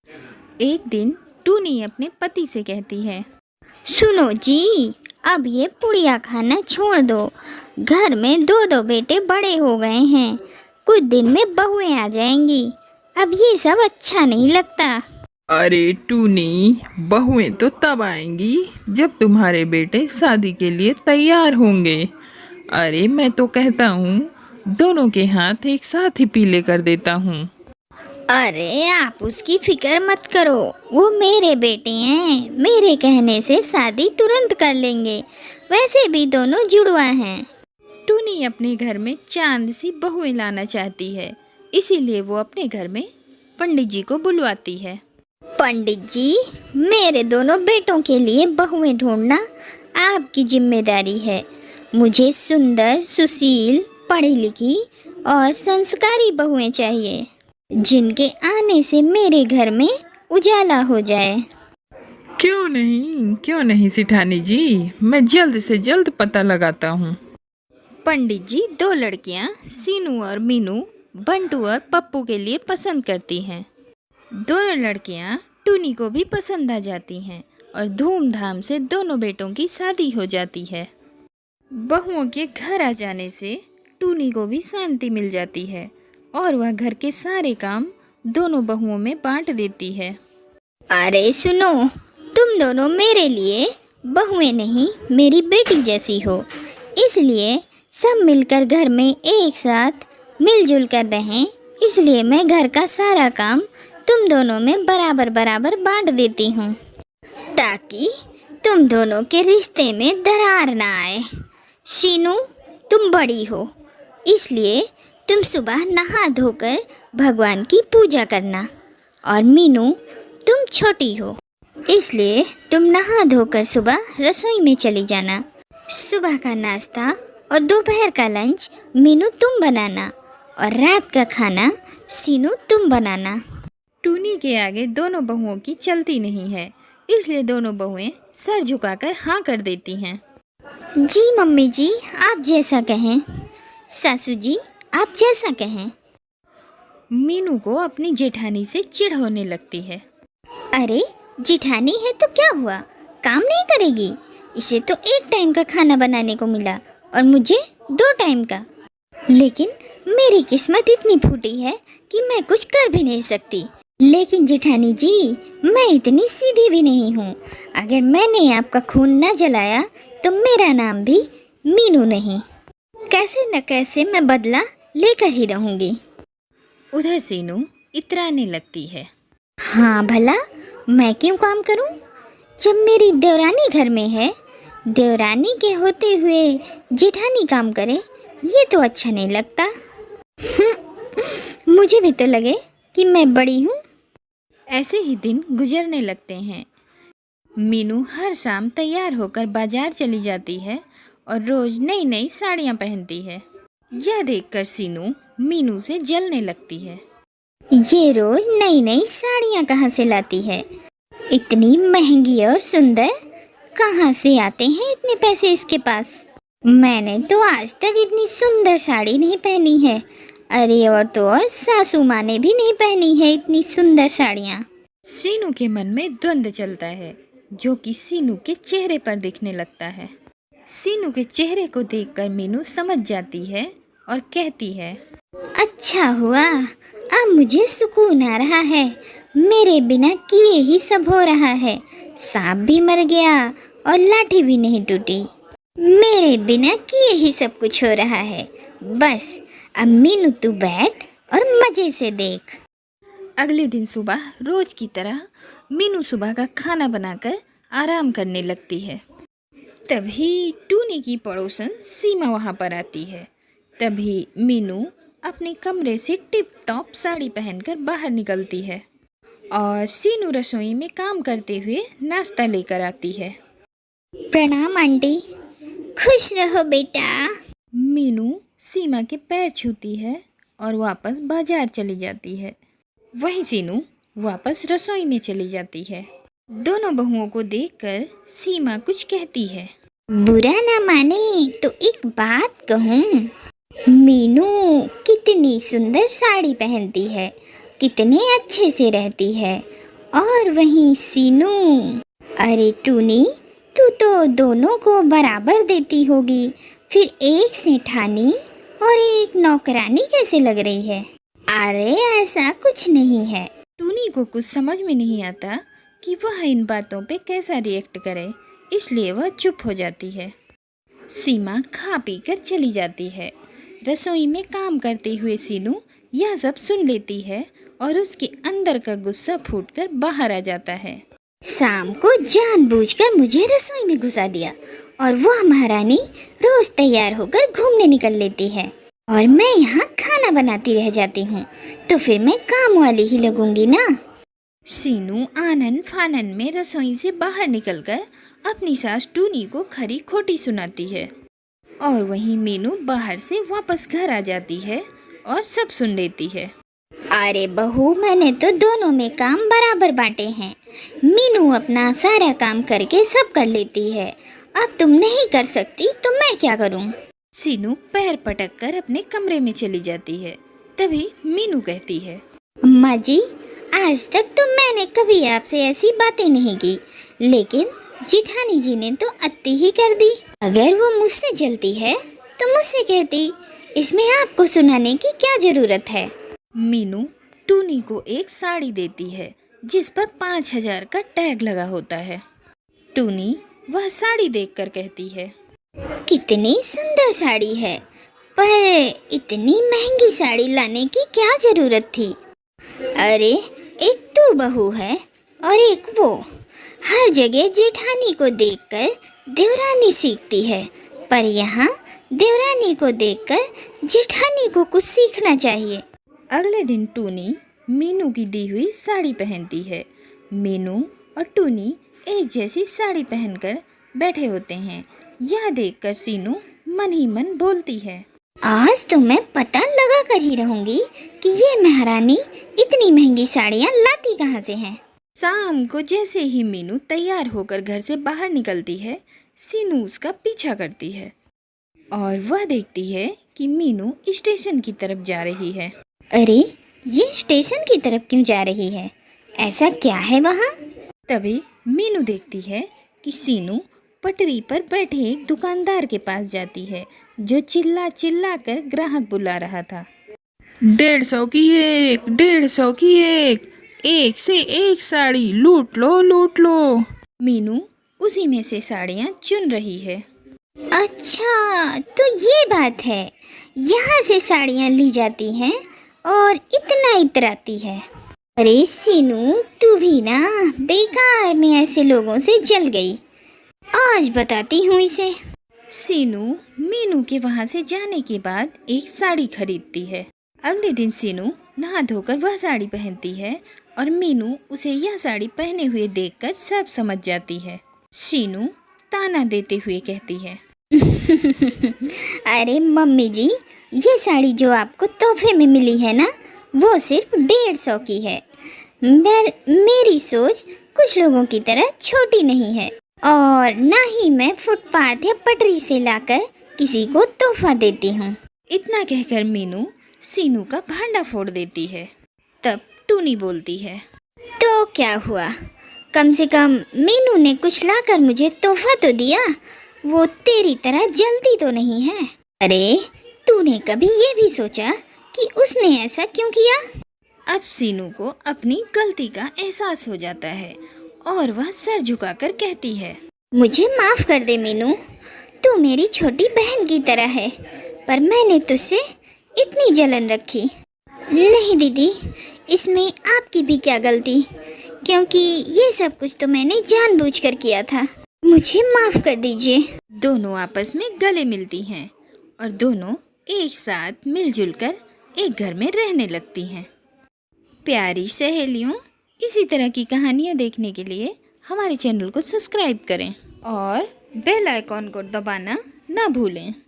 एक दिन टूनी अपने पति से कहती है, सुनो जी, अब ये पुड़िया खाना छोड़ दो। घर में दो दो बेटे बड़े हो गए हैं, कुछ दिन में बहुएं आ जाएंगी। अब ये सब अच्छा नहीं लगता। अरे टूनी, बहुएं तो तब आएंगी जब तुम्हारे बेटे शादी के लिए तैयार होंगे। अरे मैं तो कहता हूँ दोनों के हाथ एक साथ ही पीले कर देता हूँ। अरे आप उसकी फिक्र मत करो, वो मेरे बेटे हैं, मेरे कहने से शादी तुरंत कर लेंगे। वैसे भी दोनों जुड़वा हैं। टूनी अपने घर में चांद सी बहुएं लाना चाहती है, इसीलिए वो अपने घर में पंडित जी को बुलवाती है। पंडित जी, मेरे दोनों बेटों के लिए बहुएं ढूंढना आपकी जिम्मेदारी है। मुझे सुंदर, सुशील, पढ़ी लिखी और संस्कारी बहुएं चाहिए, जिनके आने से मेरे घर में उजाला हो जाए। क्यों नहीं सिठानी जी, मैं जल्द से जल्द पता लगाता हूँ। पंडित जी दो लड़कियां सीनू और मीनू, बंटू और पप्पू के लिए पसंद करती हैं। दोनों लड़कियां टूनी को भी पसंद आ जाती हैं और धूमधाम से दोनों बेटों की शादी हो जाती है। बहुओं के घर आ जाने से टूनी को भी शांति मिल जाती है और वह घर के सारे काम दोनों बहुओं में बांट देती है। अरे सुनो, तुम दोनों मेरे लिए बहुएं नहीं, मेरी बेटी जैसी हो। इसलिए सब मिलकर घर में एक साथ मिलजुल कर रहें। इसलिए मैं घर का सारा काम तुम दोनों में बराबर बराबर बांट देती हूँ, ताकि तुम दोनों के रिश्ते में दरार ना आए। शीनू, तुम बड़ी हो, इसलिए तुम सुबह नहा धोकर भगवान की पूजा करना। और मीनू, तुम छोटी हो, इसलिए तुम नहा धोकर सुबह रसोई में चली जाना। सुबह का नाश्ता और दोपहर का लंच मीनू तुम बनाना, और रात का खाना सीनू तुम बनाना। टूनी के आगे दोनों बहुओं की चलती नहीं है, इसलिए दोनों बहुएं सर झुकाकर हाँ कर देती हैं। जी मम्मी जी, आप जैसा कहें। सासू जी, आप जैसा कहें। मीनू को अपनी जेठानी से चिढ़ होने लगती है। अरे जिठानी है तो क्या हुआ, काम नहीं करेगी? इसे तो एक टाइम का खाना बनाने को मिला और मुझे 2 टाइम का। लेकिन मेरी किस्मत इतनी फूटी है कि मैं कुछ कर भी नहीं सकती। लेकिन जेठानी जी, मैं इतनी सीधी भी नहीं हूँ। अगर मैंने आपका खून न जलाया तो मेरा नाम भी मीनू नहीं। कैसे न कैसे मैं बदला लेकर ही रहूँगी। उधर सीनू इतराने लगती है। हाँ भला, मैं क्यों काम करूँ जब मेरी देवरानी घर में है? देवरानी के होते हुए जेठानी काम करे, ये तो अच्छा नहीं लगता। मुझे भी तो लगे कि मैं बड़ी हूँ। ऐसे ही दिन गुजरने लगते हैं। मीनू हर शाम तैयार होकर बाजार चली जाती है और रोज नई नई साड़ियाँ पहनती है। यह देखकर सीनू मीनू से जलने लगती है। ये रोज नई नई साड़ियाँ कहाँ से लाती है? इतनी महंगी और सुंदर, कहाँ से आते हैं इतने पैसे इसके पास? मैंने तो आज तक इतनी सुंदर साड़ी नहीं पहनी है। अरे और तो और सासू माँ ने भी नहीं पहनी है इतनी सुंदर साड़ियाँ। सीनू के मन में द्वंद्व चलता है, जो कि सीनू के चेहरे पर दिखने लगता है। सीनू के चेहरे को देखकर मीनू समझ जाती है और कहती है, अच्छा हुआ, अब मुझे सुकून आ रहा है। मेरे बिना किए ही सब हो रहा है। सांप भी मर गया और लाठी भी नहीं टूटी। मेरे बिना किए ही सब कुछ हो रहा है। बस अब मीनू तू बैठ और मजे से देख। अगले दिन सुबह रोज की तरह मीनू सुबह का खाना बनाकर आराम करने लगती है। तभी टूनी की पड़ोसन सीमा वहाँ पर आती है। तभी मीनू अपने कमरे से टिप टॉप साड़ी पहनकर बाहर निकलती है और सीनू रसोई में काम करते हुए नाश्ता लेकर आती है। प्रणाम आंटी, खुश रहो बेटा। मीनू सीमा के पैर छूती है और वापस बाजार चली जाती है। वहीं सीनू वापस रसोई में चली जाती है। दोनों बहुओं को देखकर सीमा कुछ कहती है। बुरा ना माने तो एक बात कहूँ, मीनू कितनी सुंदर साड़ी पहनती है, कितने अच्छे से रहती है और वहीं सीनू। अरे टूनी, तू तो दोनों को बराबर देती होगी, फिर एक सेठानी और एक नौकरानी कैसे लग रही है? अरे ऐसा कुछ नहीं है। टूनी को कुछ समझ में नहीं आता कि वह इन बातों पे कैसा रिएक्ट करे, इसलिए वह चुप हो जाती है। सीमा खा पी कर चली जाती है। रसोई में काम करते हुए सीनू यह सब सुन लेती है और उसके अंदर का गुस्सा फूटकर बाहर आ जाता है। शाम को जानबूझकर मुझे रसोई में घुसा दिया और वह महारानी रोज तैयार होकर घूमने निकल लेती है और मैं यहाँ खाना बनाती रह जाती हूँ, तो फिर मैं काम वाली ही लगूंगी ना। सीनू आनन फानन में रसोई से बाहर निकलकर अपनी सास टूनी को खरी खोटी सुनाती है और वहीं मीनू बाहर से वापस घर आ जाती है और सब सुन लेती है। अरे बहू, मैंने तो दोनों में काम बराबर बांटे हैं। मीनू अपना सारा काम करके सब कर लेती है, अब तुम नहीं कर सकती तो मैं क्या करूं? सीनू पैर पटक कर अपने कमरे में चली जाती है। तभी मीनू कहती है, अम्मा जी, आज तक तो मैंने कभी आपसे ऐसी बातें नहीं की, लेकिन जिठानी जी ने तो अति ही कर दी। अगर वो मुझसे जलती है तो मुझसे कहती, इसमें आपको सुनाने की क्या जरूरत है? मीनू टूनी को एक साड़ी देती है जिस पर 5,000 का टैग लगा होता है। टूनी वह साड़ी देखकर कहती है, कितनी सुंदर साड़ी है, पर इतनी महंगी साड़ी लाने की क्या जरूरत थी? अरे एक तू बहू है और एक वो। हर जगह जेठानी को देखकर देवरानी सीखती है, पर यहाँ देवरानी को देखकर जेठानी को कुछ सीखना चाहिए। अगले दिन टूनी मीनू की दी हुई साड़ी पहनती है। मीनू और टूनी एक जैसी साड़ी पहनकर बैठे होते हैं। यह देखकर सीनू मन ही मन बोलती है, आज तो मैं पता लगा कर ही रहूंगी कि ये महारानी इतनी महंगी साड़ियाँ लाती कहाँ से हैं। शाम को जैसे ही मीनू तैयार होकर घर से बाहर निकलती है, सीनू उसका पीछा करती है और वह देखती है कि मीनू स्टेशन की तरफ जा रही है। अरे ये स्टेशन की तरफ क्यों जा रही है? ऐसा क्या है वहाँ? तभी मीनू देखती है कि सीनू पटरी पर बैठे एक दुकानदार के पास जाती है जो चिल्ला चिल्ला कर ग्राहक बुला रहा था। 150 की एक, 150 की एक से एक साड़ी, लूट लो लूट लो। मीनू उसी में से साड़ियाँ चुन रही है। अच्छा, तो ये बात है, यहाँ से साड़ियाँ ली जाती हैं और इतना इतराती है। अरे सीनू, तू भी ना बेकार में ऐसे लोगों से जल गई। आज बताती हूँ इसे। सीनू मीनू के वहाँ से जाने के बाद एक साड़ी खरीदती है। अगले दिन सीनू नहा धोकर वह साड़ी पहनती है और मीनू उसे यह साड़ी पहने हुए देखकर सब समझ जाती है। सीनू ताना देते हुए कहती है, अरे मम्मी जी, ये साड़ी जो आपको तोहफे में मिली है ना, वो सिर्फ 150 की है। मेरी सोच कुछ लोगों की तरह छोटी नहीं है और ना ही मैं फुटपाथ या पटरी से लाकर किसी को तोहफा देती हूँ। इतना कहकर मीनू सीनू का भांडा फोड़ देती है। तब टूनी बोलती है, तो क्या हुआ, कम से कम मीनू ने कुछ लाकर मुझे तोहफा तो दिया, वो तेरी तरह जलती तो नहीं है। अरे तूने कभी ये भी सोचा कि उसने ऐसा क्यों किया? अब सीनू को अपनी गलती का एहसास हो जाता है और वह सर झुकाकर कहती है, मुझे माफ कर दे मीनू, तू मेरी छोटी बहन की तरह है, पर मैंने तुझसे इतनी जलन रखी। नहीं दीदी, इसमें आपकी भी क्या गलती, क्योंकि ये सब कुछ तो मैंने जानबूझकर किया था। मुझे माफ कर दीजिए। दोनों आपस में गले मिलती हैं और दोनों एक साथ मिलजुल कर एक घर में रहने लगती हैं। प्यारी सहेलियों, इसी तरह की कहानियाँ देखने के लिए हमारे चैनल को सब्सक्राइब करें और बेल आइकॉन को दबाना ना भूलें।